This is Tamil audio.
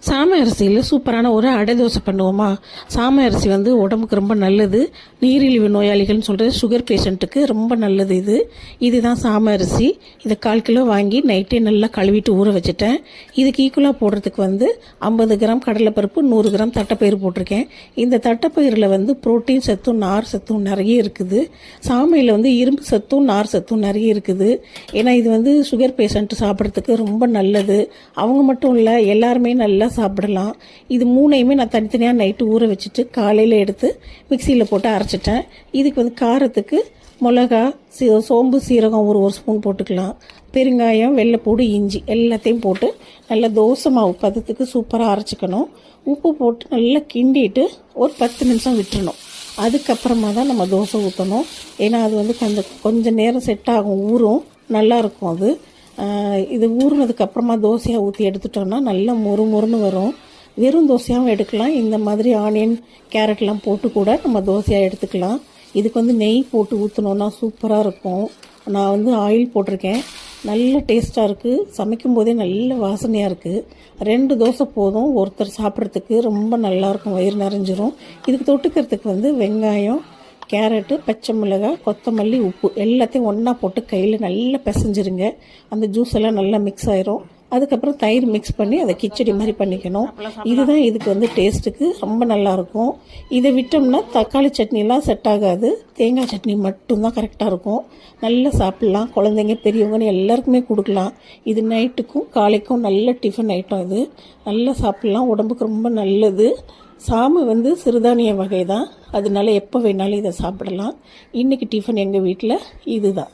சாமை அரிசியில் சூப்பரான ஒரு அடை தோசை பண்ணுவோமா. சாமை அரிசி வந்து உடம்புக்கு ரொம்ப நல்லது. நீரிழிவு நோயாளிகள்னு சொல்கிறது சுகர் பேஷண்ட்டுக்கு ரொம்ப நல்லது. இதுதான் சாமை அரிசி. இதை 1/4 கிலோ வாங்கி நைட்டே நல்லா கழுவிட்டு ஊற வச்சுட்டேன். இதுக்கு ஈக்குவலாக போடுறதுக்கு வந்து 50 கிராம் கடலைப்பருப்பு, 100 கிராம் தட்டைப்பயிறு போட்டிருக்கேன். இந்த தட்டைப்பயிரில் வந்து புரோட்டீன் சத்தும் நார் சத்தும் நிறைய இருக்குது. சாமையில் வந்து இரும்பு சத்தும் நார் சத்தும் நிறைய இருக்குது. ஏன்னா இது வந்து சுகர் பேஷண்ட்டு சாப்பிட்றதுக்கு ரொம்ப நல்லது. அவங்க மட்டும் இல்லை, எல்லாருமே நல்லா சாப்பிடலாம். இது 3யுமே நான் தனித்தனியாக நைட்டு ஊற வச்சுட்டு காலையில் எடுத்து மிக்சியில் போட்டு அரைச்சிட்டேன். இதுக்கு வந்து காரத்துக்கு மிளகா, சோம்பு, சீரகம் ஒரு ஸ்பூன் போட்டுக்கலாம். பெருங்காயம், வெள்ளைப்பூடு, இஞ்சி எல்லாத்தையும் போட்டு நல்லா தோசை மாவு பதத்துக்கு சூப்பராக அரைச்சிக்கணும். உப்பு போட்டு நல்லா கிண்டிட்டு ஒரு 10 நிமிஷம் விட்டுறணும். அதுக்கப்புறமா தான் நம்ம தோசை ஊற்றணும். ஏன்னா அது வந்து கொஞ்சம் நேரம் செட் ஆகும், ஊறும், நல்லாயிருக்கும். அது இது ஊறுனதுக்கப்புறமா தோசையாக ஊற்றி எடுத்துட்டோம்னா நல்லா மொறுன்னு வரும். வெறும் தோசையாகவும் எடுக்கலாம். இந்த மாதிரி ஆனியன், கேரட்லாம் போட்டு கூட நம்ம தோசையாக எடுத்துக்கலாம். இதுக்கு வந்து நெய் போட்டு ஊற்றினோன்னா சூப்பராக இருக்கும். நான் வந்து ஆயில் போட்டிருக்கேன். நல்ல டேஸ்ட்டாக இருக்குது. சமைக்கும் போதே நல்ல வாசனையாக இருக்குது. 2 தோசை போதும் ஒருத்தர் சாப்பிட்றதுக்கு. ரொம்ப நல்லாயிருக்கும், வயிறு நிறைஞ்சிரும். இதுக்கு தொட்டுக்கிறதுக்கு வந்து வெங்காயம், கேரட்டு, பச்சை மிளகாய், கொத்தமல்லி, உப்பு எல்லாத்தையும் ஒன்றா போட்டு கையில் நல்லா பிசைஞ்சிருங்க. அந்த ஜூஸ் எல்லாம் நல்லா மிக்ஸ் ஆயிரும். அதுக்கப்புறம் தயிர் மிக்ஸ் பண்ணி அதை கிச்சடி மாதிரி பண்ணிக்கணும். இதுதான் இதுக்கு வந்து டேஸ்ட்டுக்கு ரொம்ப நல்லாயிருக்கும். இதை விட்டோம்னா தக்காளி சட்னிலாம் செட் ஆகாது. தேங்காய் சட்னி மட்டும்தான் கரெக்டாக இருக்கும். நல்லா சாப்பிட்லாம். குழந்தைங்க, பெரியவங்கன்னு எல்லாருக்குமே கொடுக்கலாம். இது நைட்டுக்கும் காலைக்கும் நல்ல டிஃபன் ஐட்டம். இது நல்லா சாப்பிட்லாம், உடம்புக்கு ரொம்ப நல்லது. சாமை வந்து சிறுதானிய வகை தான். அதனால எப்போ வேணாலும் இதை சாப்பிடலாம். இன்றைக்கி டிஃபன் எங்கள் வீட்டில் இதுதான்.